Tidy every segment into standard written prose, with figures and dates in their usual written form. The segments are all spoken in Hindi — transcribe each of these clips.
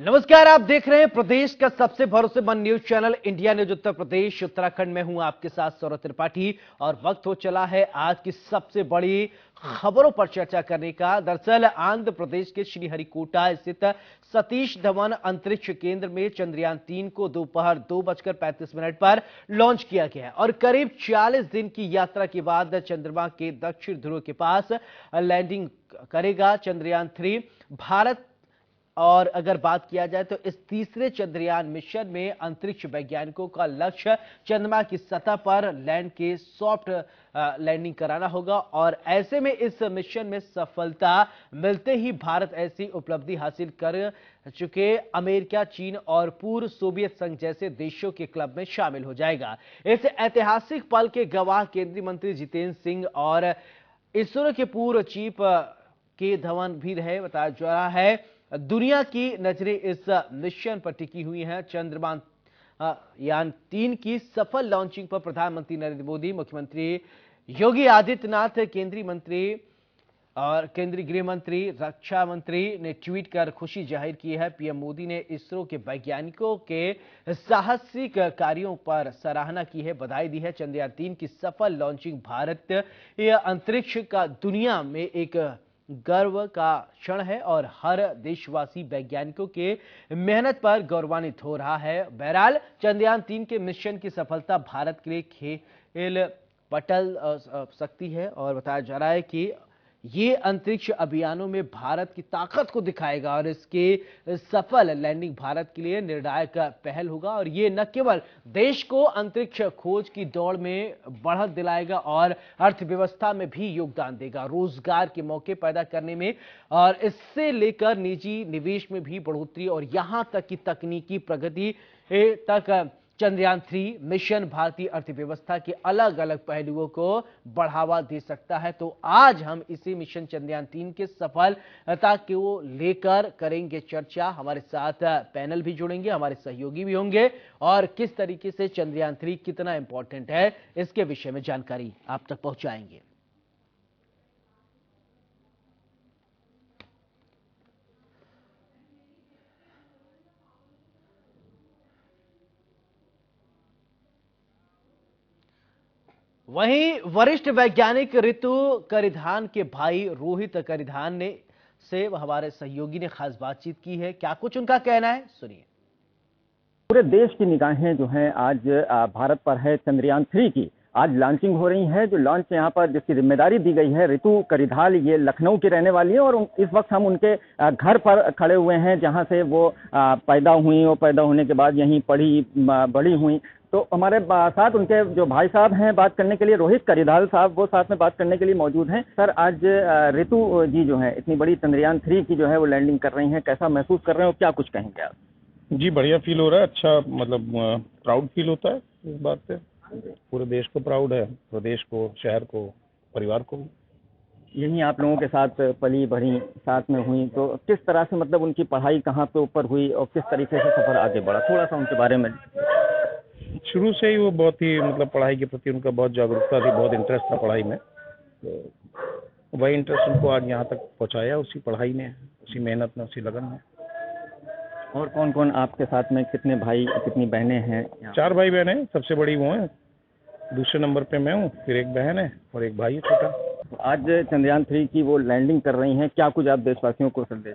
नमस्कार, आप देख रहे हैं प्रदेश का सबसे भरोसेमंद news channel India news Uttar Pradesh. Uttarakhand में हूं आपके साथ सौरभ त्रिपाठी और वक्त हो चला है आज की सबसे बड़ी खबरों पर चर्चा करने का। दरअसल आंध्र प्रदेश के श्रीहरिकोटा स्थित सतीश धवन अंतरिक्ष केंद्र में चंद्रयान-3 को दोपहर 2:35 पर लॉन्च किया गया है और करीब 40 दिन की यात्रा के बाद चंद्रमा के दक्षिण ध्रुव के पास लैंडिंग करेगा चंद्रयान-3। भारत और अगर बात किया जाए तो इस तीसरे चंद्रयान मिशन में अंतरिक्ष वैज्ञानिकों का लक्ष्य चंद्रमा की सतह पर लैंड के सॉफ्ट लैंडिंग कराना होगा और ऐसे में इस मिशन में सफलता मिलते ही भारत ऐसी उपलब्धि हासिल कर चुके अमेरिका, चीन और पूर्व सोवियत संघ जैसे देशों के क्लब में शामिल हो जाएगा। इस ऐतिहासिक पल के गवाह केंद्रीय मंत्री जितेंद्र सिंह और इसरो के पूर्व चीफ के धवन भी रहे। बताया जा रहा है दुनिया की नजरें इस मिशन पर टिकी हुई हैं। चंद्रयान यान-3 की सफल लॉन्चिंग पर प्रधानमंत्री नरेंद्र मोदी, मुख्यमंत्री योगी आदित्यनाथ, केंद्रीय मंत्री और केंद्रीय गृह मंत्री, रक्षा मंत्री ने ट्वीट कर खुशी जाहिर की है। पीएम मोदी ने इसरो के वैज्ञानिकों के साहसिक कार्यों पर सराहना की है, बधाई दी है। चंद्रयान-3 की सफल लॉन्चिंग भारत अंतरिक्ष का दुनिया में एक गर्व का क्षण है और हर देशवासी वैज्ञानिकों के मेहनत पर गौरवान्वित हो रहा है। बहरहाल चंद्रयान-3 के मिशन की सफलता भारत के लिए खेल पटल सकती है और बताया जा रहा है कि ये अंतरिक्ष अभियानों में भारत की ताकत को दिखाएगा और इसके सफल लैंडिंग भारत के लिए निर्णायक पहल होगा और ये न केवल देश को अंतरिक्ष खोज की दौड़ में बढ़त दिलाएगा और अर्थव्यवस्था में भी योगदान देगा, रोजगार के मौके पैदा करने में और इससे लेकर निजी निवेश में भी बढ़ोतरी और यहां तक कि तकनीकी प्रगति तक चंद्रयान-3 मिशन भारतीय अर्थव्यवस्था के अलग अलग पहलुओं को बढ़ावा दे सकता है। तो आज हम इसी मिशन चंद्रयान-3 के सफलता को लेकर करेंगे चर्चा। हमारे साथ पैनल भी जुड़ेंगे, हमारे सहयोगी भी होंगे और किस तरीके से चंद्रयान-3 कितना इंपॉर्टेंट है इसके विषय में जानकारी आप तक पहुंचाएंगे। वहीं वरिष्ठ वैज्ञानिक ऋतु करिधान के भाई रोहित करिधान ने से हमारे सहयोगी ने खास बातचीत की है। क्या कुछ उनका कहना है, सुनिए। पूरे देश की निगाहें जो हैं आज भारत पर है। चंद्रयान-3 की आज लॉन्चिंग हो रही है। जो लॉन्च यहाँ पर जिसकी जिम्मेदारी दी गई है, ऋतु करिधाल, ये लखनऊ की रहने वाली है और इस वक्त हम उनके घर पर खड़े हुए हैं जहाँ से वो पैदा हुई और पैदा होने के बाद यहीं पढ़ी बड़ी हुई। तो हमारे साथ उनके जो भाई साहब हैं बात करने के लिए, रोहित करिधाल साहब, वो साथ में बात करने के लिए मौजूद हैं। सर, आज ऋतु जी जो है इतनी बड़ी चंद्रयान-3 की जो है वो लैंडिंग कर रही हैं, कैसा महसूस कर रहे हो, क्या कुछ कहेंगे आप? जी, बढ़िया फील हो रहा है। अच्छा, मतलब प्राउड फील होता है इस बात से। पूरे देश को प्राउड है, प्रदेश को, शहर को, परिवार को। यहीं आप लोगों के साथ पली बढ़ी, साथ में हुई, तो किस तरह से मतलब उनकी पढ़ाई कहाँ पे ऊपर हुई और किस तरीके से सफर आगे बढ़ा, थोड़ा सा उनके बारे में। शुरू से ही वो बहुत ही मतलब पढ़ाई के प्रति उनका बहुत जागरूकता थी, बहुत इंटरेस्ट था पढ़ाई में। तो वही इंटरेस्ट उनको आज यहाँ तक पहुँचाया, उसी पढ़ाई ने, उसी मेहनत में, उसी लगन में। और कौन कौन आपके साथ में, कितने भाई कितनी बहनें हैं? 4 भाई बहन हैं, सबसे बड़ी वो हैं, दूसरे नंबर पे मैं हूँ, फिर एक बहन है और एक भाई है छोटा। आज चंद्रयान-3 की वो लैंडिंग कर रही हैं, क्या कुछ आप देशवासियों को संदेश?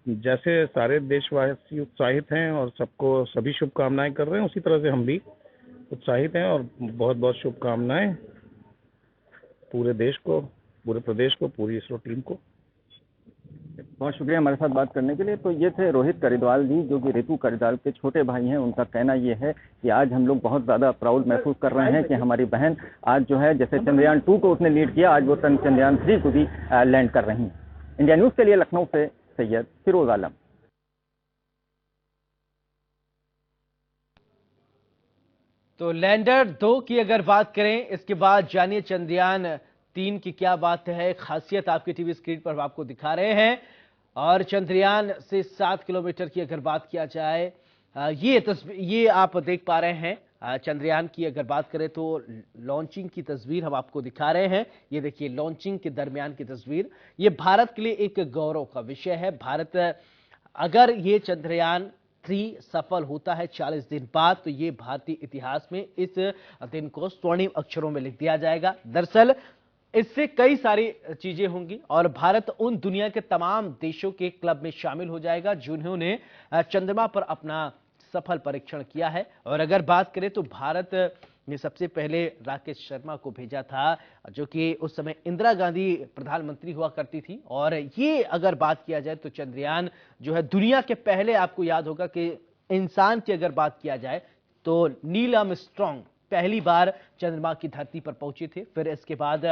जैसे सारे देशवासी उत्साहित हैं और सबको सभी शुभकामनाएं कर रहे हैं, उसी तरह से हम भी उत्साहित हैं और बहुत बहुत शुभकामनाएं पूरे देश को, पूरे प्रदेश को, पूरी इसरो टीम को। बहुत शुक्रिया हमारे साथ बात करने के लिए। तो ये थे रोहित करिधाल जी, जो कि ऋतु करिधाल के छोटे भाई हैं। उनका कहना ये है कि आज हम लोग बहुत ज़्यादा प्राउड महसूस कर रहे हैं कि हमारी बहन आज जो है, जैसे चंद्रयान-2 को उसने लीड किया, आज वो चंद्रयान-3 को भी लैंड कर रही हैं। इंडिया न्यूज़ के लिए लखनऊ से सैयद फिरोज आलम। तो लैंडर 2 की अगर बात करें, इसके बाद जानिए चंद्रयान-3 की क्या बात है, खासियत आपकी टीवी स्क्रीन पर आपको दिखा रहे हैं। और चंद्रयान से 7 किलोमीटर की अगर बात किया जाए, ये आप देख पा रहे हैं। चंद्रयान की अगर बात करें तो लॉन्चिंग की तस्वीर हम आपको दिखा रहे हैं। ये देखिए लॉन्चिंग के दरमियान की तस्वीर। ये भारत के लिए एक गौरव का विषय है। भारत अगर ये चंद्रयान 3 सफल होता है 40 दिन बाद, तो ये भारतीय इतिहास में इस दिन को स्वर्णिम अक्षरों में लिख दिया जाएगा। दरअसल इससे कई सारी चीजें होंगी और भारत उन दुनिया के तमाम देशों के क्लब में शामिल हो जाएगा जिन्होंने चंद्रमा पर अपना सफल परीक्षण किया है। और अगर बात करें तो भारत ने सबसे पहले राकेश शर्मा को भेजा था, जो कि उस समय इंदिरा गांधी प्रधानमंत्री हुआ करती थी। और ये अगर बात किया जाए तो चंद्रयान जो है दुनिया के पहले, आपको याद होगा कि इंसान की अगर बात किया जाए तो नील आर्मस्ट्रांग पहली बार चंद्रमा की धरती पर पहुंचे थे। फिर इसके बाद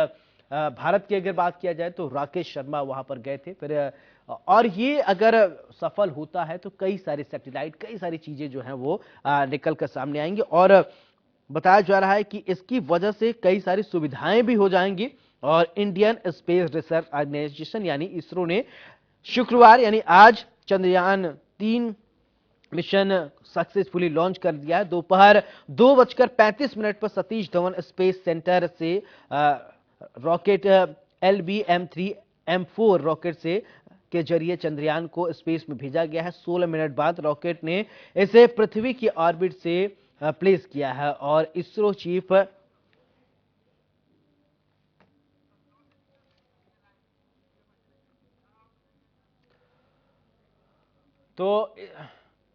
भारत की अगर बात किया जाए तो राकेश शर्मा वहां पर गए थे। फिर और ये अगर सफल होता है तो कई सारे सैटेलाइट, कई सारी चीजें जो हैं वो निकल कर सामने आएंगी। और बताया जा रहा है कि इसकी वजह से कई सारी सुविधाएं भी हो जाएंगी। और इंडियन स्पेस रिसर्च ऑर्गेनाइजेशन यानी इसरो ने शुक्रवार यानी आज चंद्रयान 3 मिशन सक्सेसफुली लॉन्च कर दिया है। दोपहर 2:35 पर सतीश धवन स्पेस सेंटर से रॉकेट LBM-3M4 रॉकेट से के जरिए चंद्रयान को स्पेस में भेजा गया है। 16 मिनट बाद रॉकेट ने इसे पृथ्वी की ऑर्बिट से प्लेस किया है। और इसरो चीफ तो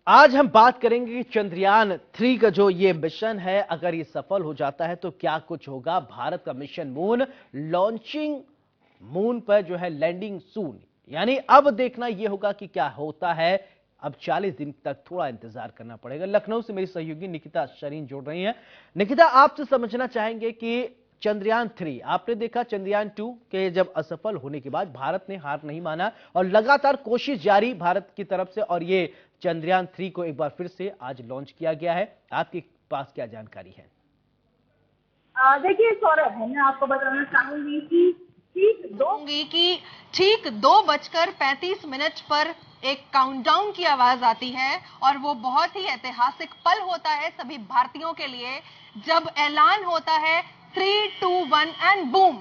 आज हम बात करेंगे कि चंद्रयान 3 का जो ये मिशन है, अगर ये सफल हो जाता है तो क्या कुछ होगा। भारत का मिशन मून लॉन्चिंग, मून पर जो है लैंडिंग सून, यानी अब देखना यह होगा कि क्या होता है। अब 40 दिन तक थोड़ा इंतजार करना पड़ेगा। लखनऊ से मेरी सहयोगी निकिता शरीन जुड़ रही हैं। निकिता, आपसे समझना चाहेंगे कि चंद्रयान 3, आपने देखा चंद्रयान 2 के जब असफल होने के बाद भारत ने हार नहीं माना और लगातार कोशिश जारी भारत की तरफ से, और ये चंद्रयान 3 को एक बार फिर से आज लॉन्च किया गया है। आपके पास क्या जानकारी है? देखिए सौरभ, मैं आपको बताना चाहूंगी कि ठीक 2:35 पर एक काउंटडाउन की आवाज आती है और वो बहुत ही ऐतिहासिक पल होता है सभी भारतीयों के लिए, जब ऐलान होता है 3, 2, 1 एंड बूम,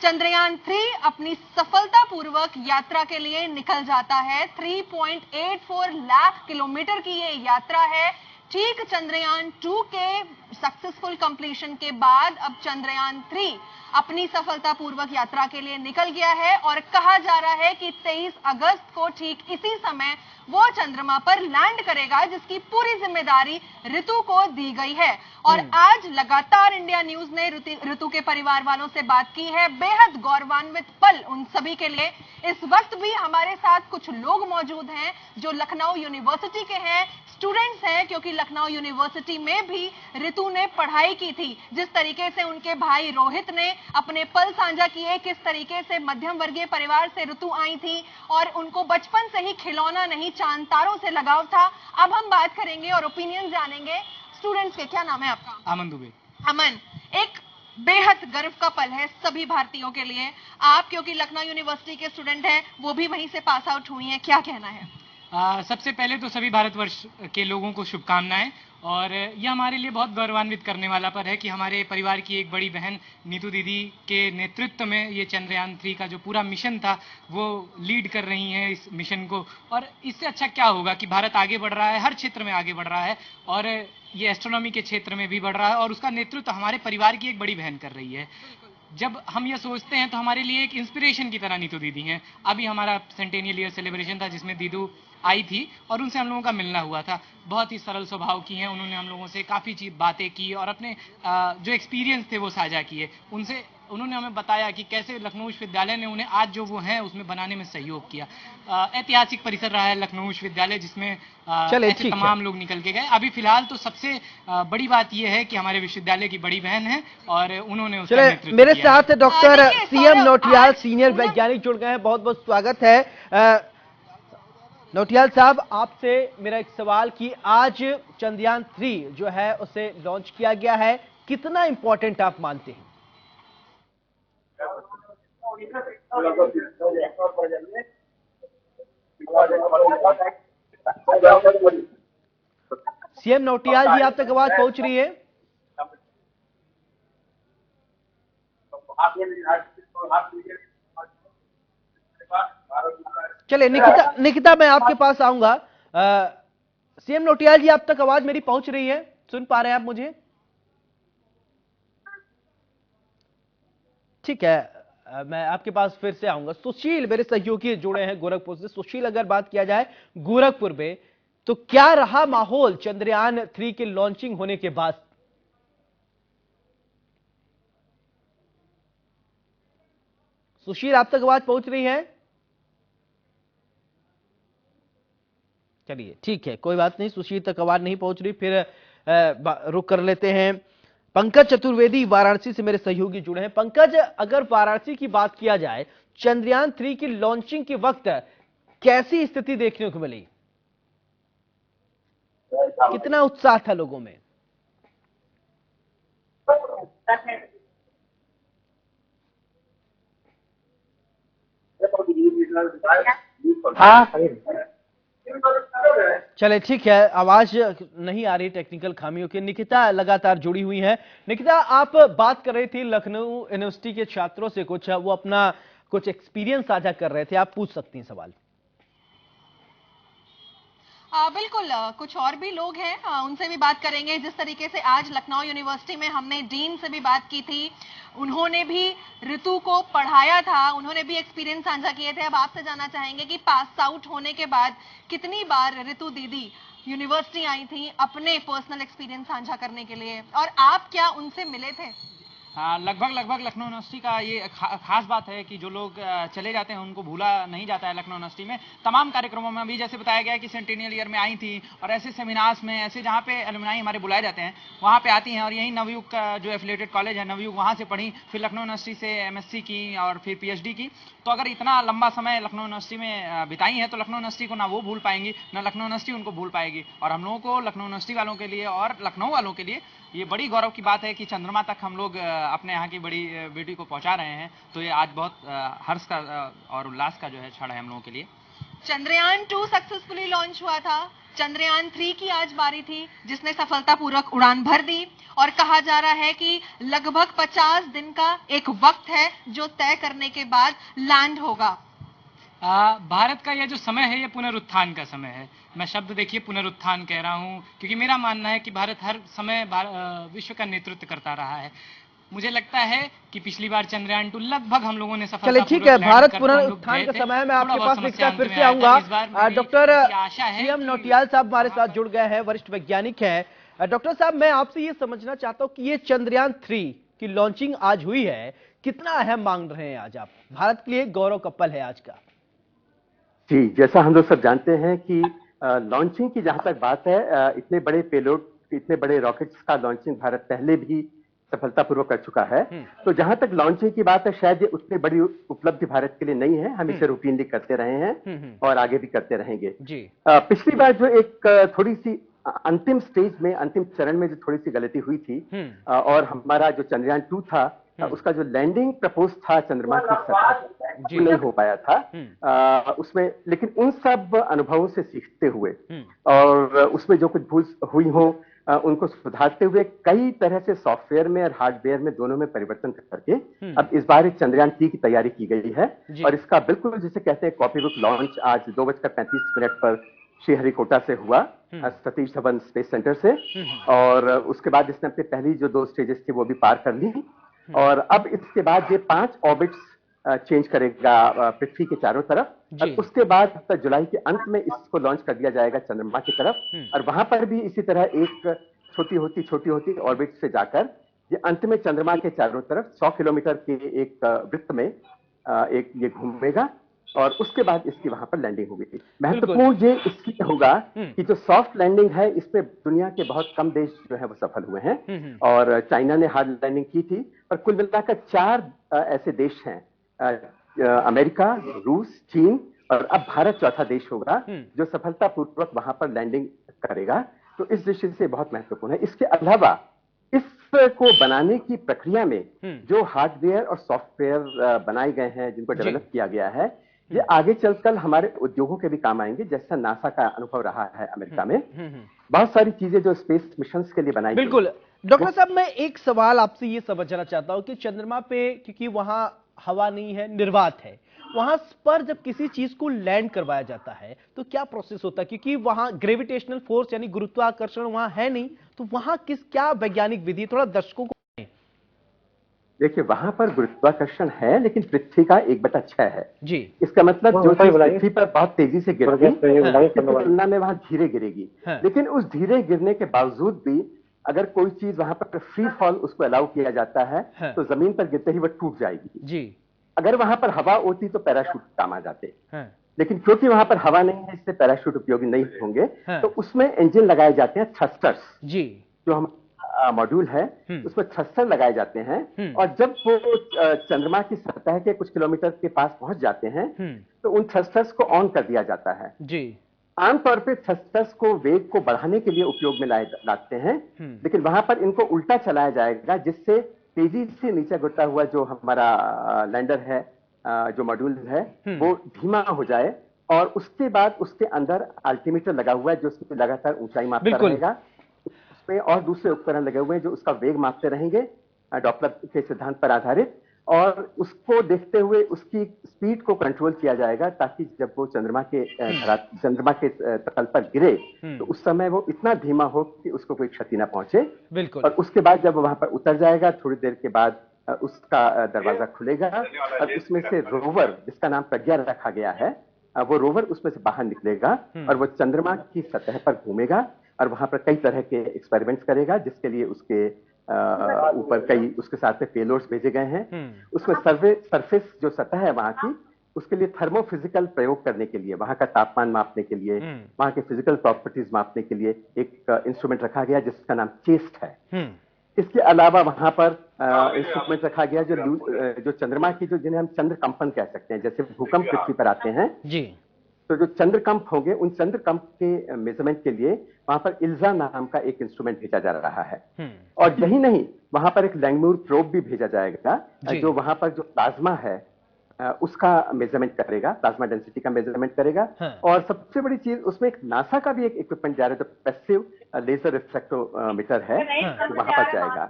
चंद्रयान 3 अपनी सफलतापूर्वक यात्रा के लिए निकल जाता है। 3.84 लाख किलोमीटर की ये यात्रा है। ठीक चंद्रयान 2 के सक्सेसफुल कंप्लीशन के बाद अब चंद्रयान 3 अपनी सफलतापूर्वक यात्रा के लिए निकल गया है और कहा जा रहा है कि 23 अगस्त को ठीक इसी समय वो चंद्रमा पर लैंड करेगा, जिसकी पूरी जिम्मेदारी ऋतु को दी गई है। और आज लगातार इंडिया न्यूज ने ऋतु के परिवार वालों से बात की है। बेहद गौरवान्वित पल उन सभी के लिए। इस वक्त भी हमारे साथ कुछ लोग मौजूद हैं जो लखनऊ यूनिवर्सिटी के हैं, स्टूडेंट्स हैं, क्योंकि लखनऊ यूनिवर्सिटी में भी ऋतु ने पढ़ाई की थी। जिस तरीके से उनके भाई रोहित ने अपने पल साझा किए, किस तरीके से मध्यम वर्गीय परिवार से ऋतु आई थी और उनको बचपन से ही खिलौना नहीं चांद तारों से लगाव था। अब हम बात करेंगे और ओपिनियन जानेंगे स्टूडेंट्स के। क्या नाम है आपका? अमन दुबे। अमन, एक बेहद गर्व का पल है सभी भारतीयों के लिए। आप क्योंकि लखनऊ यूनिवर्सिटी के स्टूडेंट हैं, वो भी वहीं से पास आउट हुई हैं, क्या कहना है? सबसे पहले तो सभी भारतवर्ष के लोगों को शुभकामनाएं। और यह हमारे लिए बहुत गौरवान्वित करने वाला पल है कि हमारे परिवार की एक बड़ी बहन नीतू दीदी के नेतृत्व में ये चंद्रयान 3 का जो पूरा मिशन था वो लीड कर रही हैं इस मिशन को। और इससे अच्छा क्या होगा कि भारत आगे बढ़ रहा है, हर क्षेत्र में आगे बढ़ रहा है और ये एस्ट्रोनॉमी के क्षेत्र में भी बढ़ रहा है और उसका नेतृत्व हमारे परिवार की एक बड़ी बहन कर रही है। जब हम ये सोचते हैं तो हमारे लिए एक इंस्पिरेशन की तरह नीतू दीदी हैं। अभी हमारा सेंटेनियल ईयर सेलिब्रेशन था जिसमें दीदू आई थी और उनसे हम लोगों का मिलना हुआ था। बहुत ही सरल स्वभाव की हैं, उन्होंने हम लोगों से काफ़ी चीज बातें की और अपने जो एक्सपीरियंस थे वो साझा किए। उनसे उन्होंने हमें बताया कि कैसे लखनऊ विश्वविद्यालय ने उन्हें आज जो वो हैं उसमें बनाने में सहयोग किया। ऐतिहासिक परिसर रहा है लखनऊ विश्वविद्यालय, जिसमें ऐसे तमाम लोग निकल के गए। अभी फिलहाल तो सबसे बड़ी बात यह है कि हमारे विश्वविद्यालय की बड़ी बहन है और उन्होंने उसका नेतृत्व मेरे किया। साथ डॉक्टर CM नौटियाल सीनियर वैज्ञानिक जुड़ गए हैं। बहुत बहुत स्वागत है। नौटियाल साहब, आपसे मेरा एक सवाल कि आज चंद्रयान 3 जो है उसे लॉन्च किया गया है, कितना इंपॉर्टेंट आप मानते हैं? CM नौटियाल जी, आप तक आवाज पहुंच रही है? चलिए निकिता, निकिता मैं आपके पास आऊंगा। सीएम नौटियाल जी, आप तक आवाज मेरी पहुंच रही है? सुन पा रहे हैं आप मुझे? ठीक है, मैं आपके पास फिर से आऊंगा। सुशील मेरे सहयोगी जुड़े हैं गोरखपुर से। सुशील, अगर बात किया जाए गोरखपुर में, तो क्या रहा माहौल चंद्रयान 3 के लॉन्चिंग होने के बाद? सुशील, आप तक आवाज पहुंच रही है? चलिए ठीक है, कोई बात नहीं, सुशील तक आवाज नहीं पहुंच रही, फिर रुक कर लेते हैं। पंकज चतुर्वेदी वाराणसी से मेरे सहयोगी जुड़े हैं। पंकज, अगर वाराणसी की बात किया जाए, चंद्रयान 3 की लॉन्चिंग के वक्त कैसी स्थिति देखने को मिली? कितना उत्साह था लोगों में? चले ठीक है, आवाज नहीं आ रही टेक्निकल खामियों की। निकिता लगातार जुड़ी हुई है। निकिता, आप बात कर रही थी लखनऊ यूनिवर्सिटी के छात्रों से, कुछ वो अपना कुछ एक्सपीरियंस साझा कर रहे थे, आप पूछ सकती हैं सवाल। बिल्कुल, कुछ और भी लोग हैं, उनसे भी बात करेंगे। जिस तरीके से आज लखनऊ यूनिवर्सिटी में हमने डीन से भी बात की थी, उन्होंने भी ऋतु को पढ़ाया था, उन्होंने भी एक्सपीरियंस साझा किए थे। अब आपसे जानना चाहेंगे कि पास आउट होने के बाद कितनी बार ऋतु दीदी यूनिवर्सिटी आई थी अपने पर्सनल एक्सपीरियंस साझा करने के लिए, और आप क्या उनसे मिले थे? हाँ, लगभग लखनऊ यूनिवर्सिटी का ये खास बात है कि जो लोग चले जाते हैं उनको भूला नहीं जाता है। लखनऊ यूनिवर्सिटी में तमाम कार्यक्रमों में अभी जैसे बताया गया कि सेंटेनियल ईयर में आई थी, और ऐसे सेमिनार्स में, ऐसे जहाँ पे एलुमनाई हमारे बुलाए जाते हैं वहाँ पे आती हैं, और यही नवयुग का जो एफिलिएटेड कॉलेज है नवयुग, वहाँ से पढ़ी, फिर लखनऊ यूनिवर्सिटी से एमएससी की और फिर पीएचडी की। तो अगर इतना लंबा समय लखनऊ यूनिवर्सिटी में बिताई है तो लखनऊ यूनिवर्सिटी को ना वो भूल पाएंगी, ना लखनऊ यूनिवर्सिटी उनको भूल पाएगी। और हम लोगों को, लखनऊ यूनिवर्सिटी वालों के लिए और लखनऊ वालों के लिए ये बड़ी गौरव की बात है कि चंद्रमा तक हम लोग अपने यहाँ की बड़ी बेटी को पहुंचा रहे हैं। तो ये आज बहुत हर्ष का और उल्लास का जो है क्षण है हम लोगों के लिए। चंद्रयान 2 सक्सेसफुली लॉन्च हुआ था, चंद्रयान 3 की आज बारी थी, जिसने सफलतापूर्वक उड़ान भर दी, और कहा जा रहा है कि लगभग 50 दिन का एक वक्त है जो तय करने के बाद लैंड होगा। भारत का यह जो समय है, यह पुनरुत्थान का समय है। मैं शब्द देखिए पुनरुत्थान कह रहा हूं, क्योंकि मेरा मानना है कि भारत हर समय विश्व का नेतृत्व करता रहा है। मुझे लगता है कि पिछली बार चंद्रयान 2 लगभग हम लोगों ने चलिए ठीक है, भारत पुनरुत्थान का समय है। मैं आपके पास निकिता फिर से आऊंगा। डॉक्टर सीएम नौटियाल साहब हमारे साथ जुड़ गए हैं, वरिष्ठ वैज्ञानिक हैं। डॉक्टर साहब, मैं आपसे ये समझना चाहता हूँ कि ये चंद्रयान 3 की लॉन्चिंग आज हुई है, कितना अहम मान रहे हैं आज आप? भारत के लिए गौरव का पल है आज का। जी, जैसा हम लोग सब जानते हैं कि लॉन्चिंग की जहां तक बात है, इतने बड़े पेलोड, इतने बड़े रॉकेट्स का लॉन्चिंग भारत पहले भी सफलतापूर्वक कर चुका है। तो जहां तक लॉन्चिंग की बात है, शायद ये उतनी बड़ी उपलब्धि भारत के लिए नहीं है। हम इसे रूटीनली करते रहे हैं और आगे भी करते रहेंगे। पिछली बार जो एक थोड़ी सी अंतिम स्टेज में, अंतिम चरण में जो थोड़ी सी गलती हुई थी, और हमारा जो चंद्रयान 2 था, उसका जो लैंडिंग प्रपोज था चंद्रमा की सतह नहीं हो पाया था उसमें। लेकिन उन सब अनुभवों से सीखते हुए और उसमें जो कुछ भूल हुई हो उनको सुधारते हुए, कई तरह से सॉफ्टवेयर में और हार्डवेयर में दोनों में परिवर्तन करके अब इस बार चंद्रयान 3 की तैयारी की गई है। और इसका बिल्कुल जिसे कहते हैं कॉपी बुक लॉन्च आज 2:35 पर श्रीहरिकोटा से हुआ, सतीश धवन स्पेस सेंटर से। और उसके बाद इसने अपनी पहली जो 2 स्टेजेस थी वो भी पार कर ली, और अब इसके बाद ये 5 ऑर्बिट्स चेंज करेगा पृथ्वी के चारों तरफ, और उसके बाद जुलाई के अंत में इसको लॉन्च कर दिया जाएगा चंद्रमा की तरफ। और वहां पर भी इसी तरह एक छोटी होती ऑर्बिट से जाकर ये अंत में चंद्रमा के चारों तरफ 100 किलोमीटर के एक वृत्त में एक ये घूमेगा, और उसके बाद इसकी वहां पर लैंडिंग होगी। महत्वपूर्ण ये इसलिए होगा कि जो सॉफ्ट लैंडिंग है इसमें दुनिया के बहुत कम देश जो है वो सफल हुए हैं, और चाइना ने हार्ड लैंडिंग की थी। और कुल मिलाकर 4 ऐसे देश हैं, अमेरिका, रूस, चीन, और अब भारत चौथा देश होगा जो सफलतापूर्वक वहां पर लैंडिंग करेगा। तो इस दृष्टि से बहुत महत्वपूर्ण है। इसके अलावा इसको बनाने की प्रक्रिया में जो हार्डवेयर और सॉफ्टवेयर बनाए गए हैं, जिनको डेवलप किया गया है, ये आगे चलकर हमारे उद्योगों के भी काम आएंगे, जैसा नासा का अनुभव रहा है अमेरिका में। बहुत सारी चीजें जो स्पेस मिशन के लिए बनाई। बिल्कुल डॉक्टर साहब, मैं एक सवाल आपसे ये समझना चाहता हूं कि चंद्रमा पे, क्योंकि वहां हवा नहीं है, निर्वात है, वहां पर जब किसी चीज को लैंड करवाया जाता है तो क्या प्रोसेस होता है, क्योंकि वहां ग्रेविटेशनल फोर्स यानी गुरुत्वाकर्षण वहां है नहीं, तो वहां क्या वैज्ञानिक विधि, थोड़ा दर्शकों को देखिए, वहां पर गुरुत्वाकर्षण है लेकिन पृथ्वी का 1/6 है जी। इसका मतलब जो चीज पृथ्वी पर बहुत तेजी से गिरेगी उसकी तुलना में वहां धीरे गिरेगी। लेकिन उस धीरे गिरने के बावजूद भी अगर कोई चीज वहां पर फ्री फॉल उसको अलाउ किया जाता है तो जमीन पर गिरते ही वो टूट जाएगी जी। अगर वहां पर हवा होती तो पैराशूट काम आ जाते, लेकिन क्योंकि वहां पर हवा नहीं है इससे पैराशूट उपयोगी नहीं होंगे। तो उसमें इंजन लगाए जाते हैं, थ्रस्टर्स जी, जो हम मॉड्यूल है उसमें थ्रस्टर लगाए जाते हैं और जब वो चंद्रमा की सतह के कुछ किलोमीटर के पास पहुंच जाते हैं तो उन थ्रस्टर्स को ऑन कर दिया जाता है जी। आमतौर पे थ्रस्टर्स को वेग को बढ़ाने के लिए उपयोग में लाते हैं, लेकिन वहां पर इनको उल्टा चलाया जाएगा जिससे तेजी से नीचे गिरता हुआ जो हमारा लैंडर है, जो मॉड्यूल है, वो धीमा हो जाए और उसके बाद उसके अंदर अल्टीमीटर लगा हुआ है जो उसकी लगातार ऊंचाई मापता रहेगा। उसमें और दूसरे उपकरण लगे हुए हैं जो उसका वेग मापते रहेंगे डॉपलर के सिद्धांत पर आधारित, और उसको देखते हुए उसकी स्पीड को कंट्रोल किया जाएगा ताकि जब वो चंद्रमा के तल पर गिरे तो उस समय वो इतना धीमा हो कि उसको कोई क्षति ना पहुंचे। बिल्कुल। और उसके बाद जब वहां पर उतर जाएगा थोड़ी देर के बाद उसका दरवाजा खुलेगा और उसमें से रोवर, जिसका नाम प्रज्ञा रखा गया है, वो रोवर उसमें से बाहर निकलेगा और वो चंद्रमा की सतह पर घूमेगा और वहां पर कई तरह के एक्सपेरिमेंट्स करेगा जिसके लिए उसके ऊपर कई उसके साथ में पेलोड्स भेजे गए हैं। उसमें सरफेस जो सतह है वहां की, उसके लिए थर्मोफिजिकल प्रयोग करने के लिए, वहां का तापमान मापने के लिए, वहां के फिजिकल प्रॉपर्टीज मापने के लिए एक इंस्ट्रूमेंट रखा गया जिसका नाम चेस्ट है। इसके अलावा वहां पर इंस्ट्रूमेंट रखा गया जो चंद्रमा की, जो जिन्हें हम चंद्र कंपन कह सकते हैं, जैसे भूकंप पृथ्वी पर आते हैं जी, तो जो चंद्रकंप होंगे उन चंद्रकंप के मेजरमेंट के लिए वहां पर इल्जा नाम का एक इंस्ट्रूमेंट भेजा जा रहा है। और यही नहीं, वहां पर एक लैंगमूर प्रोब भी भेजा जाएगा जो वहां पर जो प्लाज्मा है उसका मेजरमेंट करेगा, प्लाज्मा डेंसिटी का मेजरमेंट करेगा। और सबसे बड़ी चीज उसमें एक नासा का भी एक इक्विपमेंट जा रहा है जो पैसिव लेजर रिफ्लेक्टोमीटर है, तो वहां पर जाएगा।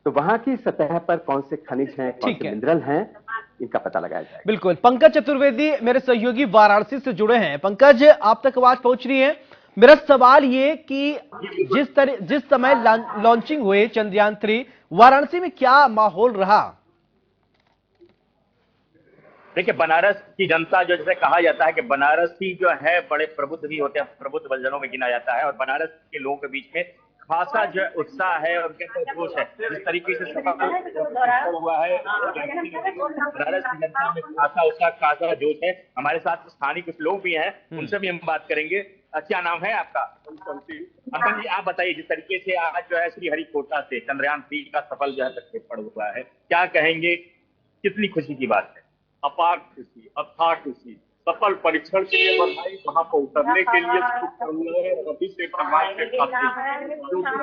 तो वहां की सतह पर कौन से खनिज हैं, कौन से मिनरल हैं, इनका पता लगाया जाएगा। बिल्कुल। पंकज चतुर्वेदी मेरे सहयोगी वाराणसी से जुड़े हैं। पंकज, आप तक आवाज पहुंच रही है। मेरा सवाल ये कि जिस समय लॉन्चिंग हुए चंद्रयान 3, वाराणसी में क्या माहौल रहा? देखिए, बनारस की जनता, जो जैसे कहा जाता है कि बनारसी जो है बड़े प्रबुद्ध भी होते हैं, प्रबुद्ध वजनों में गिना जाता है, और बनारस के लोगों के बीच में खासा जो उत्साह है और उनके अंदर जोश है। जिस तरीके से हुआ है बनारस की जनता में खासा उत्साह, खासा जोश है। हमारे साथ स्थानीय कुछ लोग भी हैं, उनसे भी हम बात करेंगे। क्या नाम है आपका? अंकल जी, आप बताइए, जिस तरीके से आज जो है श्रीहरिकोटा से चंद्रयान 3 का सफल जो है प्रक्षेपण हुआ है, क्या कहेंगे, कितनी खुशी की बात है? अपार खुशी, अथाह खुशी, सफल परीक्षण के लिए बधाई, वहां पर उतरने के लिए अभी से प्रभाव से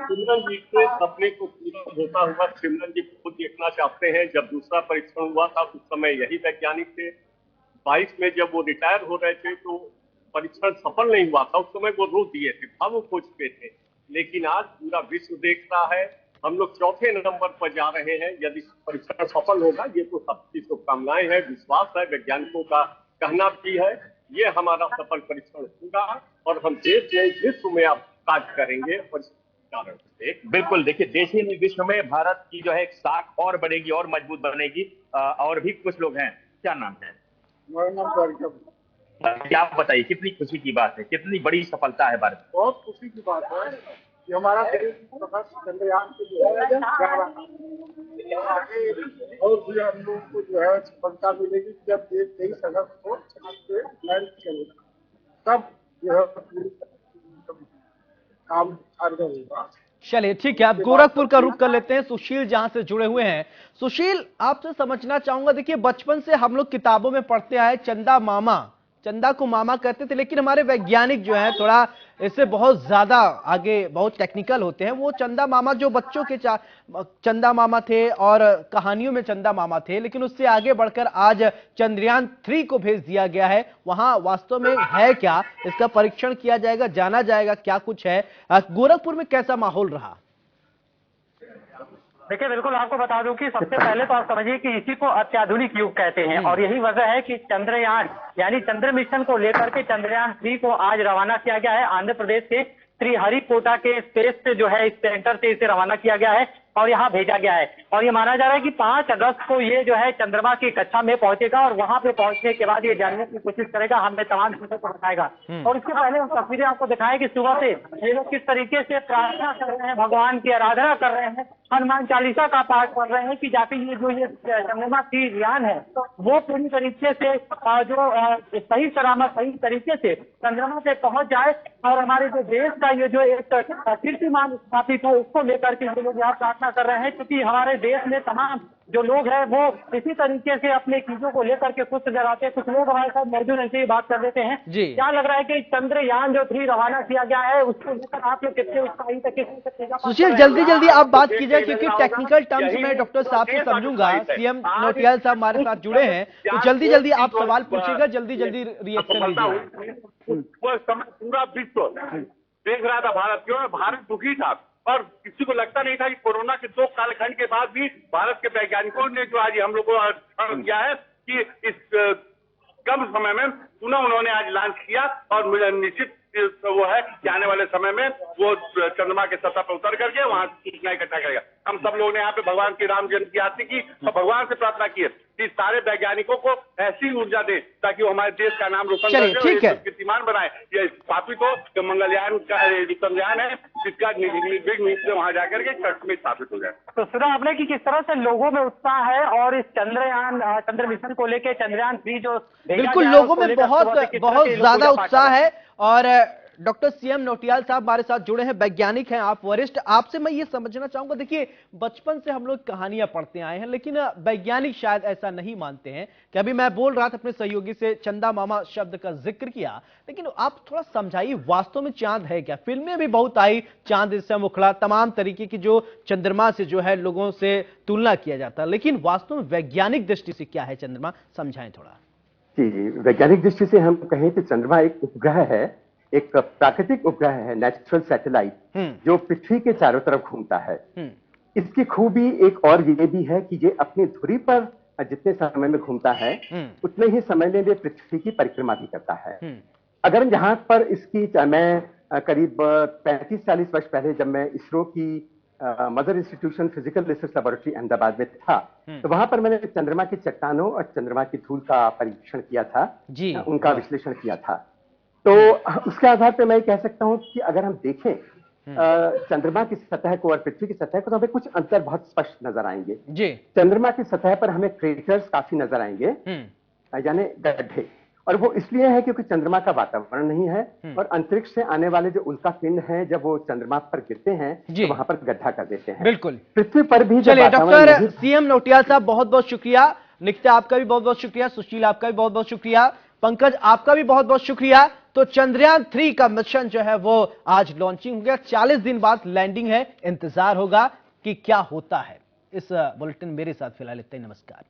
सिमरन जी के सपने को पूरा होता हुआ सिमरन जी खुद देखना चाहते हैं। जब दूसरा परीक्षण हुआ था उस समय यही वैज्ञानिक थे। 22 में जब वो रिटायर हो रहे थे तो परीक्षण सफल नहीं हुआ था, उस समय वो रो दिए थे, भावुक हो चुके थे। लेकिन आज पूरा विश्व देख रहा है, हम लोग चौथे नंबर पर जा रहे हैं। यदि परीक्षण सफल होगा, ये तो सबकी शुभकामनाएं हैं, विश्वास है, वैज्ञानिकों का कहना भी है, ये हमारा सफल परीक्षण होगा और हम देश में विश्व में आप कार्य करेंगे। कारण बिल्कुल, देखिए, देश ही विश्व में भारत की जो है एक साख और बढ़ेगी और मजबूत बनेगी। और भी कुछ लोग हैं, क्या नाम है? मेरा नाम क्या आप बताइए, कितनी खुशी की बात है, कितनी बड़ी सफलता है भारत? बहुत खुशी की बात है, ये हमारा चंद्रयान को जो है आगे और भी हम लोग को जो है सफलता मिलेगी। जब 23 अगस्त को लैंड चलेगा तब जो है काम कार्य होगा। चलिए, ठीक है, आप गोरखपुर का रुख कर लेते हैं। सुशील जहां से जुड़े हुए हैं, सुशील, आपसे समझना चाहूंगा, देखिए, बचपन से हम लोग किताबों में पढ़ते आए चंदा मामा, चंदा को मामा कहते थे, लेकिन हमारे वैज्ञानिक जो है थोड़ा इससे बहुत ज्यादा आगे, बहुत टेक्निकल होते हैं। वो चंदा मामा जो बच्चों के चंदा मामा थे और कहानियों में चंदा मामा थे, लेकिन उससे आगे बढ़कर आज चंद्रयान 3 को भेज दिया गया है। वहां वास्तव में है क्या, इसका परीक्षण किया जाएगा, जाना जाएगा क्या कुछ है। गोरखपुर में कैसा माहौल रहा? देखिए बिल्कुल आपको बता दूं कि सबसे पहले तो आप समझिए कि इसी को अत्याधुनिक युग कहते हैं और यही वजह है कि चंद्रयान यानी चंद्र मिशन को लेकर के चंद्रयान 3 को आज रवाना किया गया है। आंध्र प्रदेश के श्रीहरिकोटा के स्पेस से जो है इस सेंटर से इसे रवाना किया गया है और यहाँ भेजा गया है और ये माना जा रहा है कि 5 अगस्त को ये जो है चंद्रमा की कक्षा में पहुंचेगा और वहां पे पहुंचने के बाद ये जानने की कोशिश करेगा, हमें तमाम चीजों को बताएगा। और इसके पहले हम तस्वीरें आपको दिखाएं कि सुबह से ये लोग किस तरीके से प्रार्थना कर रहे हैं, भगवान की आराधना कर रहे हैं, हनुमान चालीसा का पाठ कर रहे हैं कि जाके ये जो ये चंद्रमा की यान है वो पूरी तरीके से जो सही सलामत सही तरीके से चंद्रमा पे पहुंच जाए और हमारे जो देश का ये जो एक कीर्तिमान स्थापित हो उसको लेकर के ये लोग यहाँ प्रार्थना कर रहे हैं, क्योंकि हमारे देश में तमाम जो लोग हैं वो इसी तरीके से अपने चीजों को लेकर के खुश नजर आते हैं। कुछ लोग हमारे साथ मौजूद ऐसे ही बात कर देते हैं। क्या लग रहा है कि चंद्रयान जो 3 रवाना किया गया है उसको लेकर आप लोग कितने उत्साहित है? सुशील जल्दी जल्दी आप बात कीजिए, क्योंकि टेक्निकल टर्म्स में डॉक्टर साहब से समझूंगा। सीएम नौटियाल साहब हमारे साथ जुड़े हैं, तो जल्दी जल्दी आप सवाल पूछिएगा, जल्दी जल्दी रिएक्शन लीजिए। पूरा विश्व देख रहा था भारत की और भारत दुखी था और किसी को लगता नहीं था कि कोरोना के 2 कालखंड के बाद भी भारत के वैज्ञानिकों ने जो आज हम लोग को किया है कि इस कम समय में पुनः उन्होंने आज लॉन्च किया और निश्चित वो है कि आने वाले समय में वो चंद्रमा के सतह पर उतर करके वहां सूचना इकट्ठा करेगा। हम सब लोगों ने यहाँ पे भगवान की राम जन्म की आरती की और भगवान से प्रार्थना की है कि सारे वैज्ञानिकों को ऐसी ऊर्जा दे ताकि वो हमारे देश का नाम रोशन करे, कीर्तिमान बनाए। ये स्थापित हो जो मंगलयान का चंद्रयान है जिसका निर्विघ्न वहां जाकर के कक्ष में स्थापित हो जाए। तो सुना आपने कि किस तरह से लोगों में उत्साह है और इस चंद्र मिशन को लेकर चंद्रयान 3 जो बिल्कुल लोगों में बहुत ज्यादा उत्साह है। और डॉक्टर सीएम नौटियाल साहब हमारे साथ जुड़े हैं, वैज्ञानिक हैं, आप वरिष्ठ। आपसे मैं ये समझना चाहूंगा, देखिए बचपन से हम लोग कहानियां पढ़ते आए हैं, लेकिन वैज्ञानिक शायद ऐसा नहीं मानते हैं कि अभी मैं बोल रहा था अपने सहयोगी से चंदा मामा शब्द का जिक्र किया, लेकिन आप थोड़ा समझाइए वास्तव में चांद है क्या? फिल्में भी बहुत आई, चांद इससे मुखड़ा, तमाम तरीके की जो चंद्रमा से जो है लोगों से तुलना किया जाता है, लेकिन वास्तव में वैज्ञानिक दृष्टि से क्या है चंद्रमा, समझाएं थोड़ा। जी, वैज्ञानिक दृष्टि से हम कहें तो चंद्रमा एक उपग्रह है, एक प्राकृतिक उपग्रह है, नेचुरल सैटेलाइट जो पृथ्वी के चारों तरफ घूमता है। इसकी खूबी एक और ये भी है कि ये अपनी धुरी पर जितने समय में घूमता है उतने ही समय में ये पृथ्वी की परिक्रमा भी करता है। अगर यहाँ पर इसकी मैं करीब 35-40 वर्ष पहले जब मैं इसरो की mother institution physical research laboratory Ahmedabad में था, तो वहां पर मैंने चंद्रमा की चट्टानों और चंद्रमा की धूल का परीक्षण किया था, उनका विश्लेषण किया था। तो उसके आधार पर मैं कह सकता हूं कि अगर हम देखें चंद्रमा की सतह को और पृथ्वी की सतह को, तो हमें कुछ अंतर बहुत स्पष्ट नजर आएंगे। चंद्रमा की सतह पर हमें क्रेटर्स काफी नजर आएंगे, यानी गड्ढे, और वो इसलिए है क्योंकि चंद्रमा का वातावरण नहीं है और अंतरिक्ष से आने वाले जो उल्कापिंड हैं जब वो चंद्रमा पर गिरते हैं तो वहां पर गड्ढा कर देते हैं। बिल्कुल, पृथ्वी पर भी। चलिए डॉक्टर सीएम नौटियाल साहब बहुत बहुत शुक्रिया, निकिता आपका भी बहुत बहुत शुक्रिया, सुशील आपका भी बहुत बहुत शुक्रिया, पंकज आपका भी बहुत बहुत शुक्रिया। तो चंद्रयान 3 का मिशन जो है वो आज लॉन्चिंग हो गया, 40 दिन बाद लैंडिंग है, इंतजार होगा कि क्या होता है। इस बुलेटिन मेरे साथ फिलहाल इतना ही, नमस्कार।